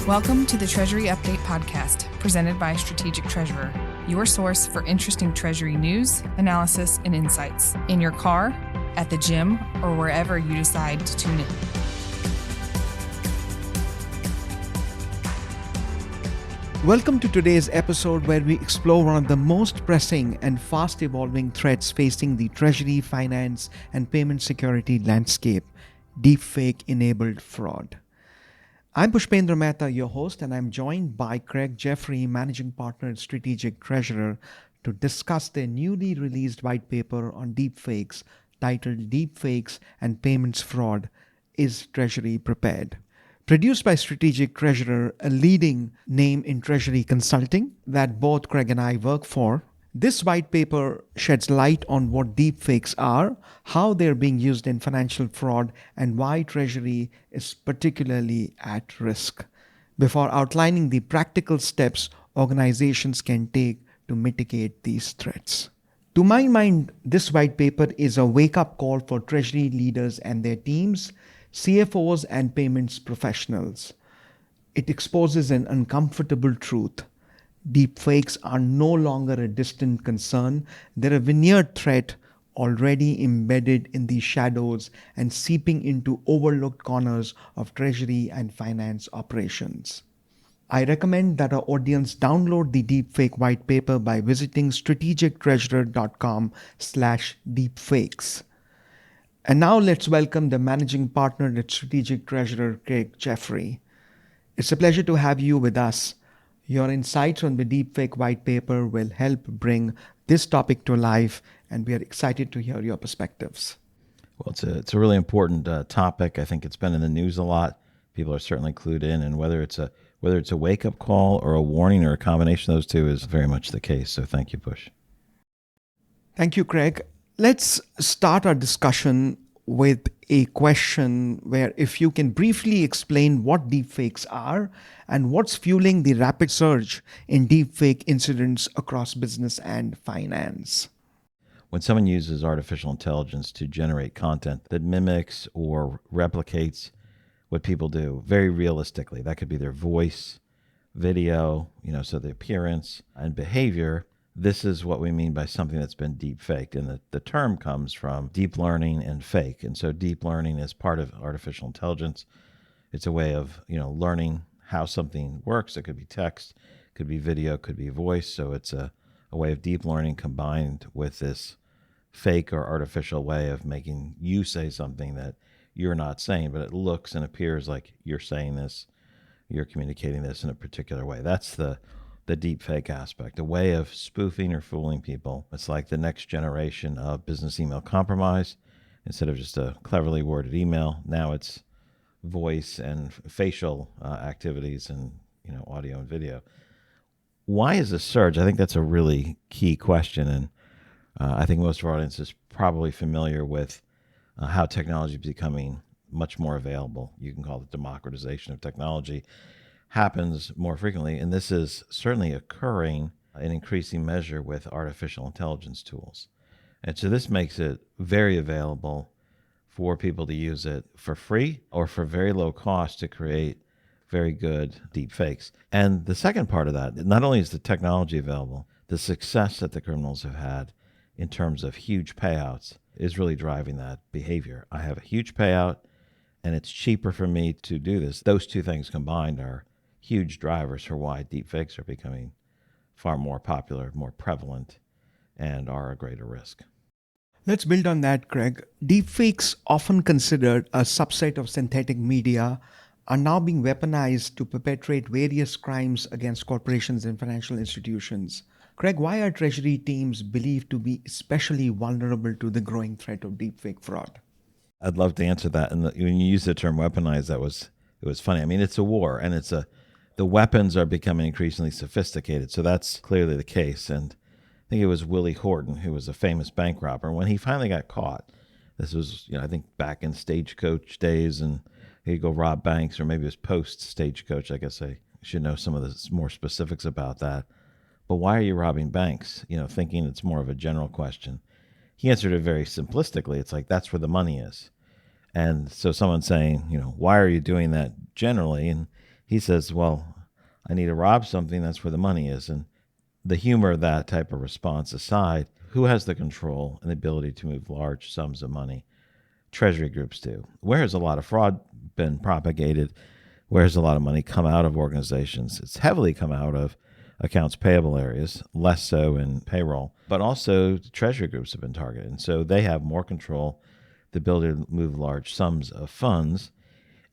Welcome to the Treasury Update podcast, presented by Strategic Treasurer, your source for interesting Treasury news, analysis, and insights in your car, at the gym, or wherever you decide to tune in. Welcome to today's episode where we explore one of the most pressing and fast-evolving threats facing the Treasury, finance, and payment security landscape, deepfake-enabled fraud. I'm Pushpendra Mehta, your host, and I'm joined by Craig Jeffery, Managing Partner at Strategic Treasurer, to discuss their newly released white paper on deepfakes titled Deepfakes and Payments Fraud. Is Treasury Prepared? Produced by Strategic Treasurer, a leading name in Treasury consulting that both Craig and I work for, this white paper sheds light on what deepfakes are, how they're being used in financial fraud, and why Treasury is particularly at risk, before outlining the practical steps organizations can take to mitigate these threats. To my mind, this white paper is a wake-up call for Treasury leaders and their teams, CFOs and payments professionals. It exposes an uncomfortable truth. Deepfakes are no longer a distant concern. They're a veneered threat already embedded in the shadows and seeping into overlooked corners of Treasury and finance operations. I recommend that our audience download the deepfake white paper by visiting strategictreasurer.com/deepfakes. And now let's welcome the Managing Partner at Strategic Treasurer, Craig Jeffery. It's a pleasure to have you with us. Your insights on the deepfake white paper will help bring this topic to life, and we are excited to hear your perspectives. Well, it's a really important topic. I think it's been in the news a lot. People are certainly clued in, and whether it's a wake-up call or a warning or a combination of those two is very much the case. So thank you, Push. Thank you, Craig. Let's start our discussion with a question where if you can briefly explain what deepfakes are and what's fueling the rapid surge in deepfake incidents across business and finance. When someone uses artificial intelligence to generate content that mimics or replicates what people do very realistically, that could be their voice, video, so the appearance and behavior. This is what we mean by something that's been deep faked. And the term comes from deep learning and fake. And so deep learning is part of artificial intelligence. It's a way of, learning how something works. It could be text, could be video, could be voice. So it's a way of deep learning combined with this fake or artificial way of making you say something that you're not saying, but it looks and appears like you're saying this, you're communicating this in a particular way. That's the deep fake aspect, a way of spoofing or fooling people. It's like the next generation of business email compromise. Instead of just a cleverly worded email, now it's voice and facial activities and audio and video. Why is this surge? I think that's a really key question, and I think most of our audience is probably familiar with how technology is becoming much more available. You can call it democratization of technology. Happens more frequently, and this is certainly occurring in increasing measure with artificial intelligence tools. And so this makes it very available for people to use it for free or for very low cost to create very good deep fakes. And the second part of that, not only is the technology available, the success that the criminals have had in terms of huge payouts is really driving that behavior. I have a huge payout and it's cheaper for me to do this. Those two things combined are huge drivers for why deepfakes are becoming far more popular, more prevalent, and are a greater risk. Let's build on that, Craig. Deepfakes, often considered a subset of synthetic media, are now being weaponized to perpetrate various crimes against corporations and financial institutions. Craig, why are Treasury teams believed to be especially vulnerable to the growing threat of deepfake fraud? I'd love to answer that. And when you use the term weaponized, it was funny. I mean, it's a war, and the weapons are becoming increasingly sophisticated. So that's clearly the case. And I think it was Willie Horton, who was a famous bank robber. When he finally got caught, this was, I think back in Stagecoach days, and he'd go rob banks, or maybe it was post Stagecoach. I guess I should know some of the more specifics about that. But why are you robbing banks? Thinking it's more of a general question. He answered it very simplistically. It's like, that's where the money is. And so someone saying, why are you doing that generally? And he says, well, I need to rob something. That's where the money is. And the humor of that type of response aside, who has the control and the ability to move large sums of money? Treasury groups do. Where has a lot of fraud been propagated? Where has a lot of money come out of organizations? It's heavily come out of accounts payable areas, less so in payroll, but also treasury groups have been targeted. And so they have more control, the ability to move large sums of funds,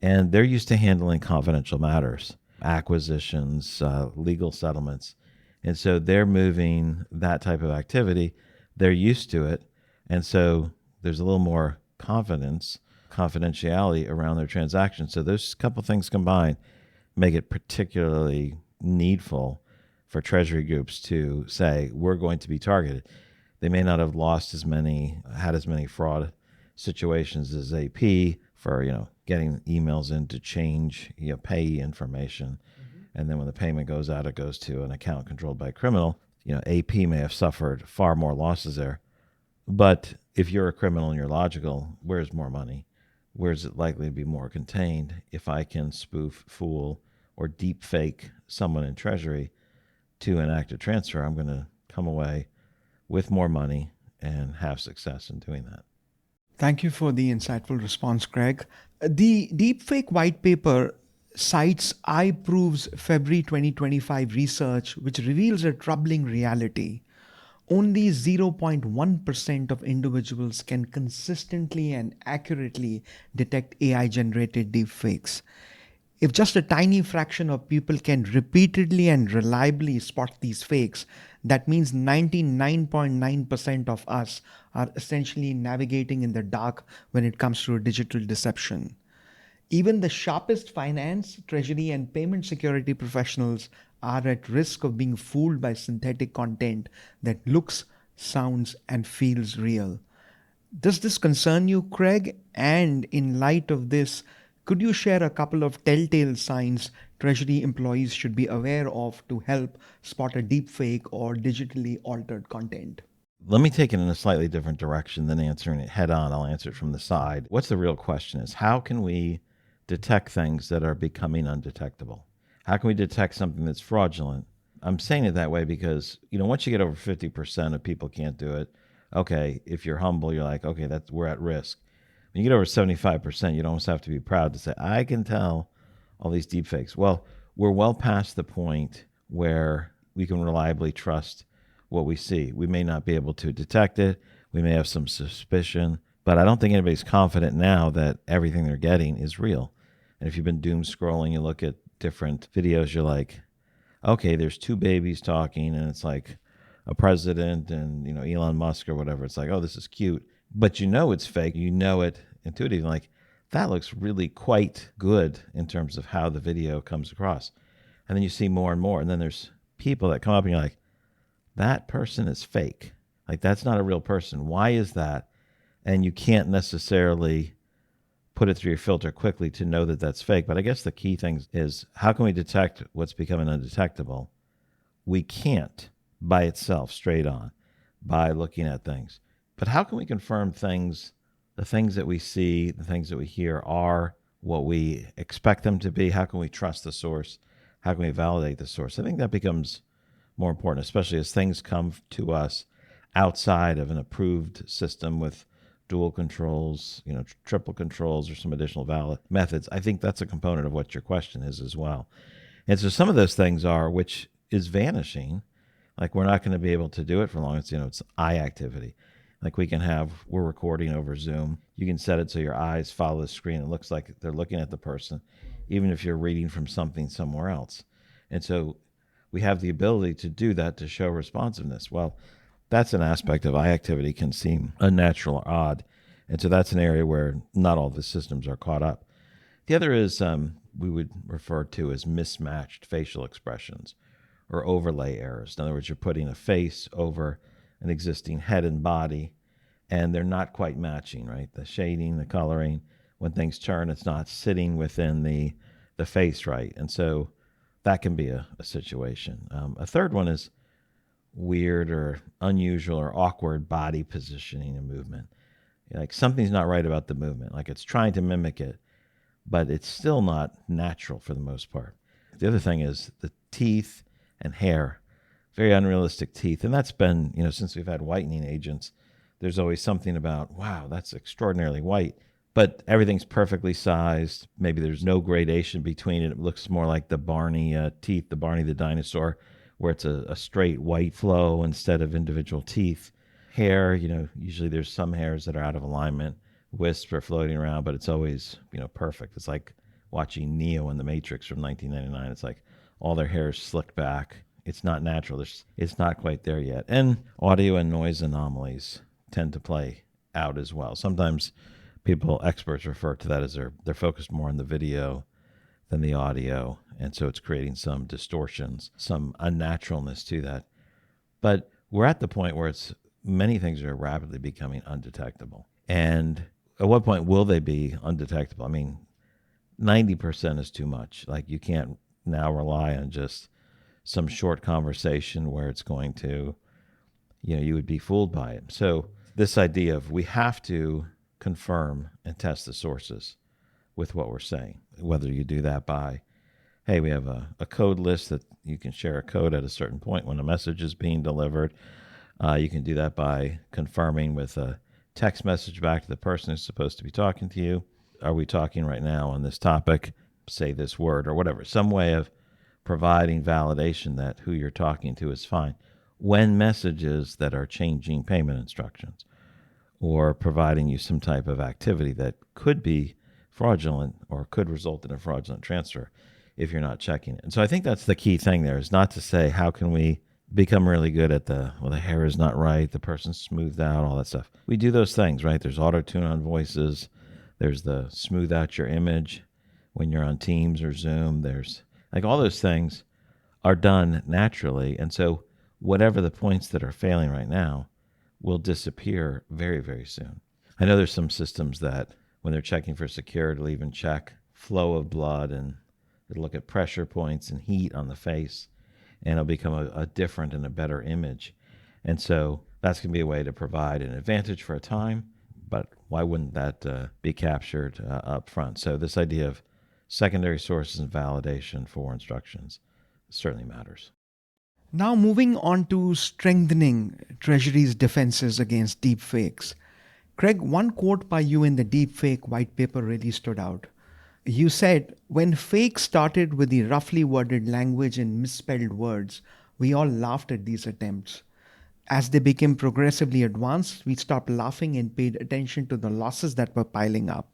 and they're used to handling confidential matters, acquisitions, legal settlements. And so they're moving that type of activity. They're used to it. And so there's a little more confidentiality around their transactions. So those couple things combined make it particularly needful for treasury groups to say, we're going to be targeted. They may not have had as many fraud situations as AP for, getting emails in to change, payee information. And then when the payment goes out, it goes to an account controlled by a criminal. AP may have suffered far more losses there. But if you're a criminal and you're logical, where's more money? Where's it likely to be more contained? If I can spoof, fool, or deep fake someone in Treasury to enact a transfer, I'm going to come away with more money and have success in doing that. Thank you for the insightful response, Greg. The deepfake white paper cites iProof's February 2025 research, which reveals a troubling reality. Only 0.1% of individuals can consistently and accurately detect AI-generated deepfakes. If just a tiny fraction of people can repeatedly and reliably spot these fakes, that means 99.9% of us are essentially navigating in the dark when it comes to digital deception. Even the sharpest finance, treasury, and payment security professionals are at risk of being fooled by synthetic content that looks, sounds, and feels real. Does this concern you, Craig? And in light of this, could you share a couple of telltale signs Treasury employees should be aware of to help spot a deepfake or digitally altered content? Let me take it in a slightly different direction than answering it head on. I'll answer it from the side. What's the real question is, how can we detect things that are becoming undetectable? How can we detect something that's fraudulent? I'm saying it that way because, once you get over 50% of people can't do it, okay, if you're humble, you're like, okay, we're at risk. When you get over 75%, you'd almost have to be proud to say, I can tell all these deepfakes. Well, we're well past the point where we can reliably trust what we see. We may not be able to detect it. We may have some suspicion, but I don't think anybody's confident now that everything they're getting is real. And if you've been doom scrolling, you look at different videos, you're like, okay, there's two babies talking and it's like a president and, Elon Musk or whatever. It's like, oh, this is cute. But it's fake. You know it intuitively. Like, that looks really quite good in terms of how the video comes across. And then you see more and more. And then there's people that come up and you're like, that person is fake. Like, that's not a real person. Why is that? And you can't necessarily put it through your filter quickly to know that that's fake. But I guess the key thing is, how can we detect what's becoming undetectable? We can't by itself, straight on, by looking at things. But how can we confirm the things that we see, the things that we hear are what we expect them to be? How can we trust the source? How can we validate the source? I think that becomes more important, especially as things come to us outside of an approved system with dual controls, triple controls, or some additional valid methods. I think that's a component of what your question is as well. And so some of those things are, which is vanishing, like we're not going to be able to do it for long. It's eye activity. Like we're recording over Zoom. You can set it so your eyes follow the screen. It looks like they're looking at the person, even if you're reading from something somewhere else. And so we have the ability to do that to show responsiveness. Well, that's an aspect of eye activity can seem unnatural or odd. And so that's an area where not all the systems are caught up. The other is we would refer to as mismatched facial expressions or overlay errors. In other words, you're putting a face over an existing head and body, and they're not quite matching, right? The shading, the coloring, when things turn, it's not sitting within the face right. And so that can be a situation. A third one is weird or unusual or awkward body positioning and movement. Like something's not right about the movement. Like it's trying to mimic it, but it's still not natural for the most part. The other thing is the teeth and hair, very unrealistic teeth. And that's been, since we've had whitening agents, there's always something about, wow, that's extraordinarily white. But everything's perfectly sized. Maybe there's no gradation between it. It looks more like the Barney teeth, the Barney the dinosaur, where it's a straight white flow instead of individual teeth. Hair, usually there's some hairs that are out of alignment. Wisps are floating around, but it's always, perfect. It's like watching Neo in The Matrix from 1999. It's like all their hair is slicked back. It's not natural. It's not quite there yet. And audio and noise anomalies tend to play out as well. Sometimes experts refer to that as they're focused more on the video than the audio. And so it's creating some distortions, some unnaturalness to that. But we're at the point where many things are rapidly becoming undetectable. And at what point will they be undetectable? I mean, 90% is too much. Like, you can't now rely on just some short conversation where it's going to, you would be fooled by it. So this idea of we have to confirm and test the sources with what we're saying, whether you do that by, hey, we have a code list that you can share a code at a certain point when a message is being delivered. You can do that by confirming with a text message back to the person who's supposed to be talking to you. Are we talking right now on this topic? Say this word or whatever. Some way of providing validation that who you're talking to is fine. When messages that are changing payment instructions or providing you some type of activity that could be fraudulent or could result in a fraudulent transfer if you're not checking it. And so I think that's the key thing there, is not to say, how can we become really good at the hair is not right, the person's smoothed out, all that stuff. We do those things, right? There's auto-tune on voices. There's the smooth out your image when you're on Teams or Zoom. There's like all those things are done naturally. And so whatever the points that are failing right now will disappear very, very soon. I know there's some systems that when they're checking for security, it'll even check flow of blood, and it'll look at pressure points and heat on the face, and it'll become a different and a better image. And so that's going to be a way to provide an advantage for a time, but why wouldn't that be captured up front? So this idea of secondary sources and validation for instructions certainly matters. Now moving on to strengthening Treasury's defenses against deepfakes. Craig, one quote by you in the deepfake white paper really stood out. You said, "When fakes started with the roughly worded language and misspelled words, we all laughed at these attempts. As they became progressively advanced, we stopped laughing and paid attention to the losses that were piling up.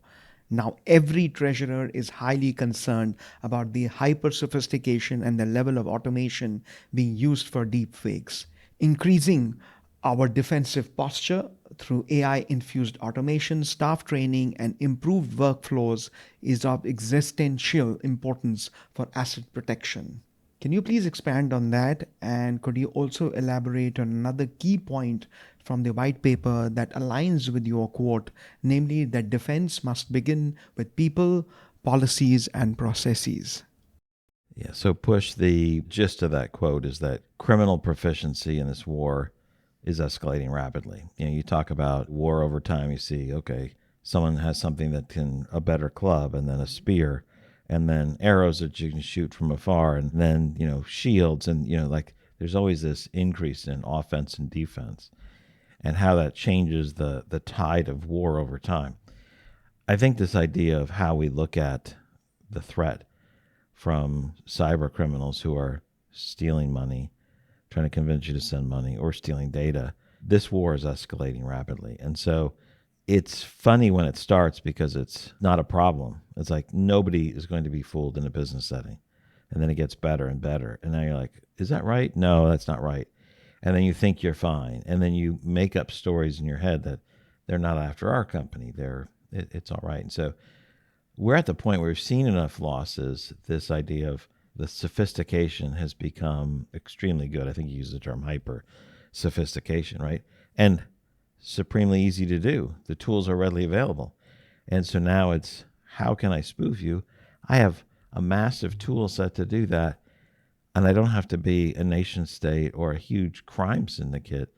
Now every treasurer is highly concerned about the hyper-sophistication and the level of automation being used for deepfakes. Increasing our defensive posture through AI-infused automation, staff training, and improved workflows is of existential importance for asset protection." Can you please expand on that? And could you also elaborate on another key point from the white paper that aligns with your quote, namely that defense must begin with people, policies, and processes? Yeah, so Push, the gist of that quote is that criminal proficiency in this war is escalating rapidly. You talk about war over time, you see, okay, someone has something that can, a better club, and then a spear, and then arrows that you can shoot from afar, and then, shields, and, like there's always this increase in offense and defense, and how that changes the tide of war over time. I think this idea of how we look at the threat from cyber criminals who are stealing money, trying to convince you to send money, or stealing data, this war is escalating rapidly. And so it's funny when it starts because it's not a problem. It's like nobody is going to be fooled in a business setting. And then it gets better and better. And now you're like, is that right? No, that's not right. And then you think you're fine. And then you make up stories in your head that they're not after our company. It's all right. And so we're at the point where we've seen enough losses. This idea of the sophistication has become extremely good. I think you use the term hyper sophistication, right? And supremely easy to do. The tools are readily available. And so now it's, how can I spoof you? I have a massive tool set to do that. And I don't have to be a nation state or a huge crime syndicate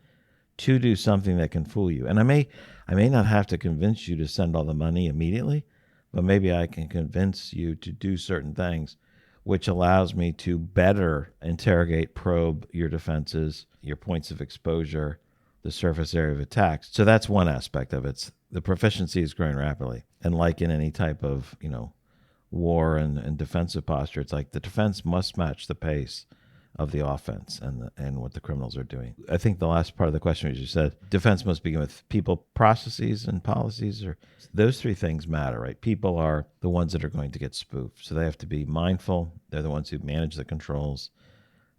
to do something that can fool you. And I may not have to convince you to send all the money immediately, but maybe I can convince you to do certain things which allows me to better interrogate, probe your defenses, your points of exposure, the surface area of attacks. So that's one aspect of it. The proficiency is growing rapidly. And like in any type of, war and defensive posture, it's like the defense must match the pace of the offense and what the criminals are doing. I think the last part of the question was you said defense must begin with people, processes, and policies. Or those three things matter, right? People are the ones that are going to get spoofed, so they have to be mindful. They're the ones who manage the controls.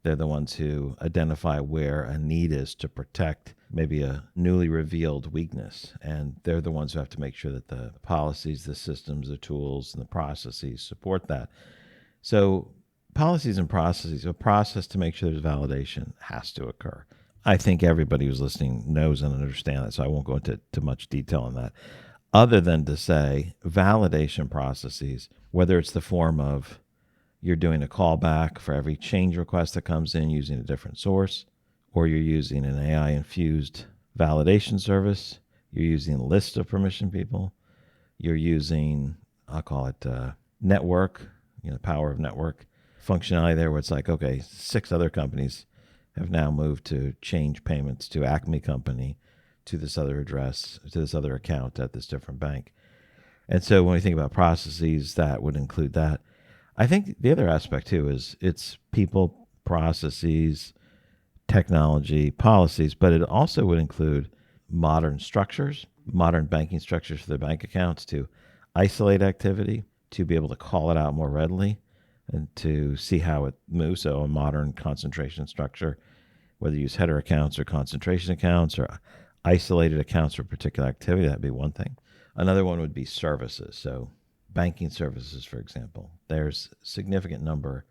They're the ones who identify where a need is to protect maybe a newly revealed weakness. And they're the ones who have to make sure that the policies, the systems, the tools, and the processes support that. So policies and processes, a process to make sure there's validation has to occur. I think everybody who's listening knows and understands that, so I won't go into too much detail on that, other than to say validation processes, whether it's the form of you're doing a callback for every change request that comes in using a different source, or you're using an AI-infused validation service, you're using a list of permission people, you're using, I'll call it network, power of network functionality there where it's like, okay, 6 other companies have now moved to change payments to Acme Company to this other address, to this other account at this different bank. And so when we think about processes, that would include that. I think the other aspect too is it's people, processes, technology, policies, but it also would include modern structures, modern banking structures for the bank accounts to isolate activity, to be able to call it out more readily, and to see how it moves. So a modern concentration structure, whether you use header accounts or concentration accounts or isolated accounts for particular activity, that'd be one thing. Another one would be services. So banking services, for example, there's a significant number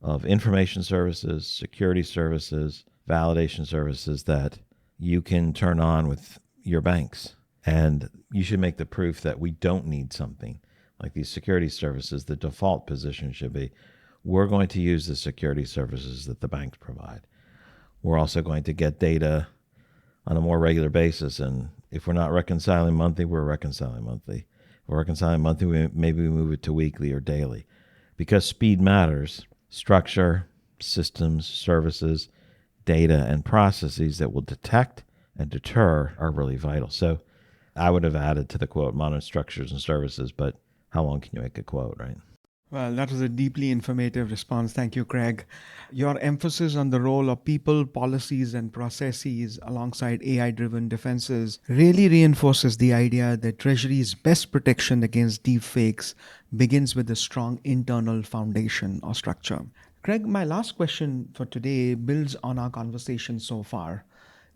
of information services, security services, validation services that you can turn on with your banks. And you should make the proof that we don't need something. Like these security services, the default position should be, we're going to use the security services that the banks provide. We're also going to get data on a more regular basis. And if we're not reconciling monthly, we're reconciling monthly. If we're reconciling monthly, maybe we move it to weekly or daily. Because speed matters, structure, systems, services, data, and processes that will detect and deter are really vital. So I would have added to the quote, modern structures and services, but how long can you make a quote, right? Well, that was a deeply informative response. Thank you, Craig. Your emphasis on the role of people, policies, and processes alongside AI-driven defenses really reinforces the idea that Treasury's best protection against deepfakes begins with a strong internal foundation or structure. Craig, my last question for today builds on our conversation so far.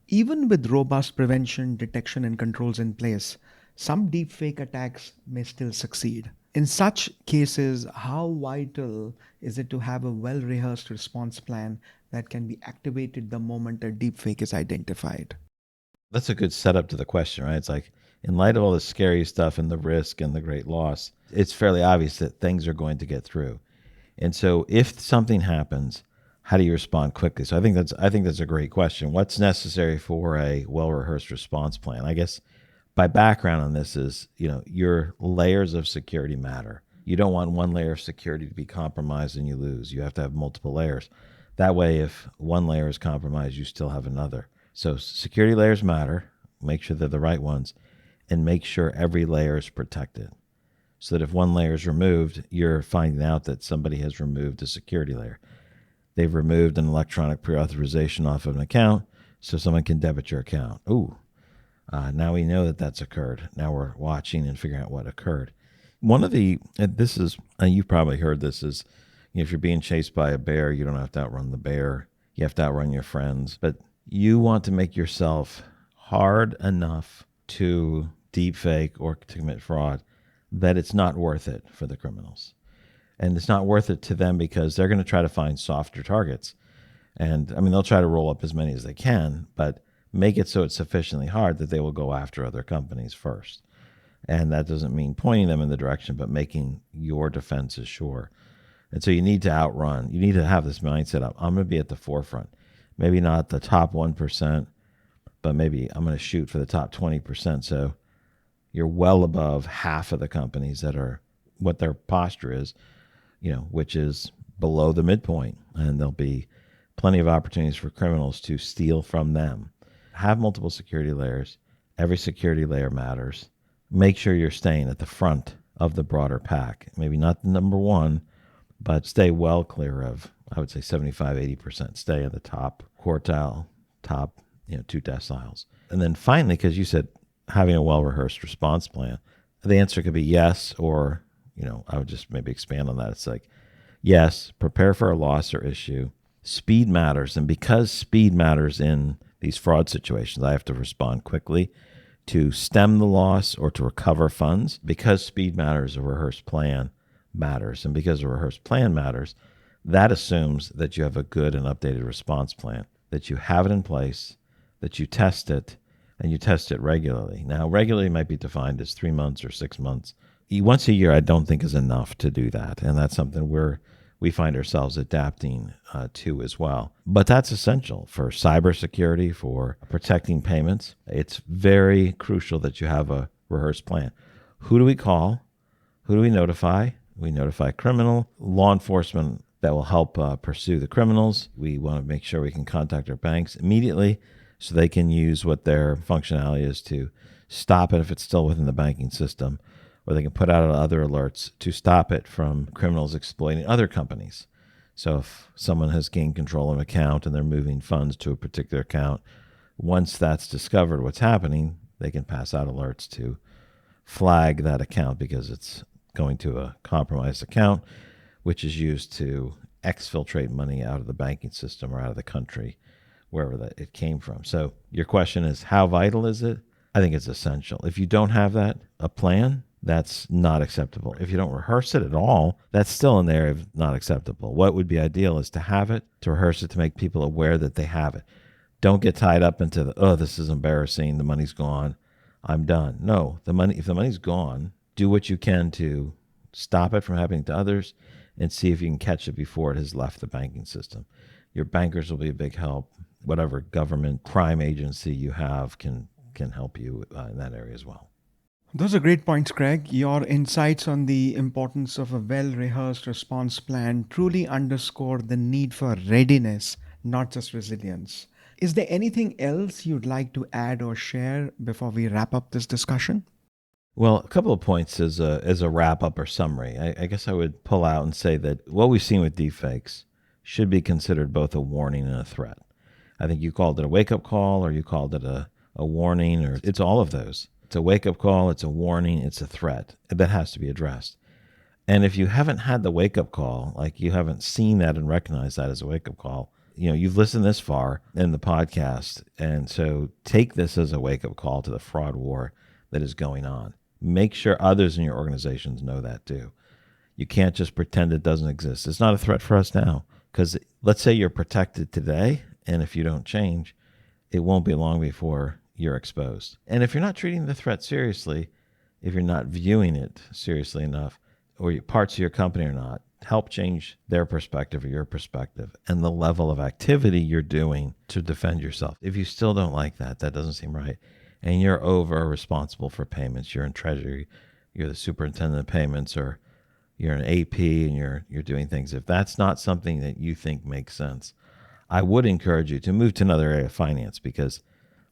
Even with robust prevention, detection, and controls in place, some deepfake attacks may still succeed. In such cases, how vital is it to have a well-rehearsed response plan that can be activated the moment a deepfake is identified? That's a good setup to the question, right? It's like, in light of all the scary stuff and the risk and the great loss, it's fairly obvious that things are going to get through. And so if something happens, how do you respond quickly? So I think that's a great question. What's necessary for a well-rehearsed response plan? I guess my background on this is, your layers of security matter. You don't want one layer of security to be compromised and you lose. You have to have multiple layers. That way, if one layer is compromised, you still have another. So security layers matter. Make sure they're the right ones, and make sure every layer is protected. So that if one layer is removed, you're finding out that somebody has removed a security layer. They've removed an electronic pre-authorization off of an account so someone can debit your account. Now we know that that's occurred. Now we're watching and figuring out what occurred. One of the, this is, you've probably heard this, is if you're being chased by a bear, you don't have to outrun the bear. You have to outrun your friends. But you want to make yourself hard enough to deepfake or to commit fraud that it's not worth it for the criminals. And it's not worth it to them because they're going to try to find softer targets. And they'll try to roll up as many as they can, but make it so it's sufficiently hard that they will go after other companies first. And that doesn't mean pointing them in the direction, but making your defenses sure. And so you need to outrun. You need to have this mindset of, I'm going to be at the forefront. Maybe not the top 1%, but maybe I'm going to shoot for the top 20%. So you're well above half of the companies that are what their posture is, which is below the midpoint, and there'll be plenty of opportunities for criminals to steal from them. Have multiple security layers. Every security layer matters. Make sure you're staying at the front of the broader pack. Maybe not the number one, but stay well clear of, I would say 75, 80%. Stay at the top quartile, top 2 deciles. And then finally, because you said having a well-rehearsed response plan, the answer could be yes, or, I would just maybe expand on that. It's like, yes, prepare for a loss or issue. Speed matters. And because speed matters in these fraud situations, I have to respond quickly to stem the loss or to recover funds. Because speed matters, a rehearsed plan matters. And because a rehearsed plan matters, that assumes that you have a good and updated response plan, that you have it in place, that you test it, and you test it regularly. Now, regularly might be defined as 3 months or 6 months. Once a year, I don't think is enough to do that. And that's something we find ourselves adapting to as well. But that's essential for cybersecurity, for protecting payments. It's very crucial that you have a rehearsed plan. Who do we call? Who do we notify? We notify criminal, law enforcement that will help pursue the criminals. We want to make sure we can contact our banks immediately so they can use what their functionality is to stop it if it's still within the banking system, or they can put out other alerts to stop it from criminals exploiting other companies. So if someone has gained control of an account and they're moving funds to a particular account, once that's discovered what's happening, they can pass out alerts to flag that account because it's going to a compromised account, which is used to exfiltrate money out of the banking system or out of the country, wherever that it came from. So your question is, how vital is it? I think it's essential. If you don't have a plan, that's not acceptable. If you don't rehearse it at all, that's still in the area of not acceptable. What would be ideal is to have it, to rehearse it, to make people aware that they have it. Don't get tied up into this is embarrassing, the money's gone, I'm done. No, if the money's gone, do what you can to stop it from happening to others and see if you can catch it before it has left the banking system. Your bankers will be a big help. Whatever government crime agency you have can help you in that area as well. Those are great points, Craig. Your insights on the importance of a well-rehearsed response plan truly underscore the need for readiness, not just resilience. Is there anything else you'd like to add or share before we wrap up this discussion? Well, a couple of points as a wrap-up or summary. I guess I would pull out and say that what we've seen with deepfakes should be considered both a warning and a threat. I think you called it a wake-up call, or you called it a warning, or it's all of those. It's a wake-up call, it's a warning, it's a threat that has to be addressed. And if you haven't had the wake-up call, like you haven't seen that and recognized that as a wake-up call, you've listened this far in the podcast, and so take this as a wake-up call to the fraud war that is going on. Make sure others in your organizations know that too. You can't just pretend it doesn't exist. It's not a threat for us now, because let's say you're protected today, and if you don't change, it won't be long before you're exposed. And if you're not treating the threat seriously, if you're not viewing it seriously enough, or parts of your company are not, help change their perspective or your perspective and the level of activity you're doing to defend yourself. If you still don't like that doesn't seem right, and you're over responsible for payments, you're in Treasury, you're the superintendent of payments, or you're an AP and you're doing things, if that's not something that you think makes sense, I would encourage you to move to another area of finance, because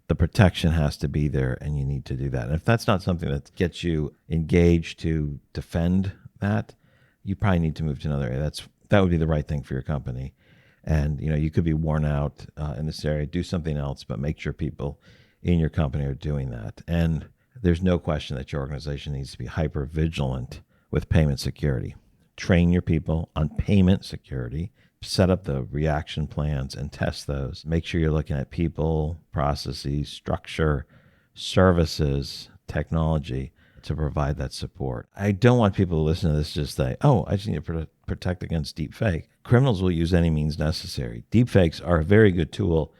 the protection has to be there and you need to do that. And if that's not something that gets you engaged to defend that, you probably need to move to another area. That would be the right thing for your company. And you could be worn out in this area. Do something else, but make sure people in your company are doing that. And there's no question that your organization needs to be hyper vigilant with payment security. Train your people on payment security. Set up the reaction plans and test those. Make sure you're looking at people, processes, structure, services, technology to provide that support. I don't want people to listen to this just say, I just need to protect against deepfake. Criminals will use any means necessary. Deepfakes are a very good tool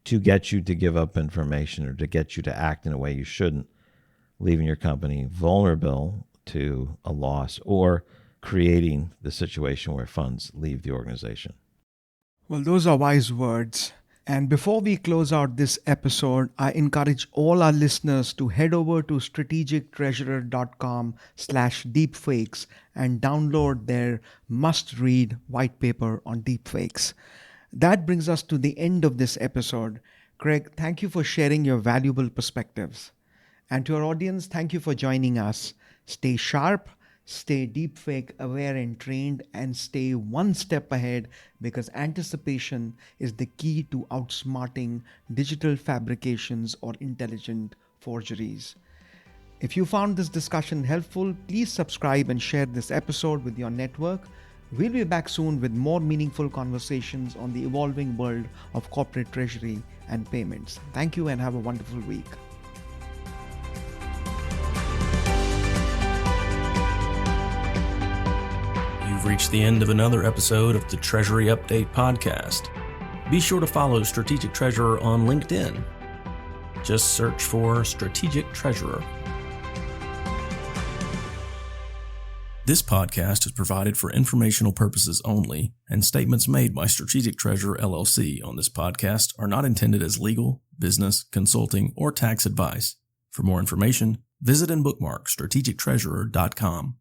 to get you to give up information or to get you to act in a way you shouldn't, leaving your company vulnerable to a loss or creating the situation where funds leave the organization. Well, those are wise words. And before we close out this episode, I encourage all our listeners to head over to strategictreasurer.com/deepfakes and download their must-read white paper on deepfakes. That brings us to the end of this episode. Craig, thank you for sharing your valuable perspectives. And to our audience, thank you for joining us. Stay sharp, stay deepfake aware and trained, and stay one step ahead, because anticipation is the key to outsmarting digital fabrications or intelligent forgeries. If you found this discussion helpful, please subscribe and share this episode with your network. We'll be back soon with more meaningful conversations on the evolving world of corporate treasury and payments. Thank you and have a wonderful week. You've reached the end of another episode of the Treasury Update podcast. Be sure to follow Strategic Treasurer on LinkedIn. Just search for Strategic Treasurer. This podcast is provided for informational purposes only, and statements made by Strategic Treasurer LLC on this podcast are not intended as legal, business, consulting, or tax advice. For more information, visit and bookmark strategictreasurer.com.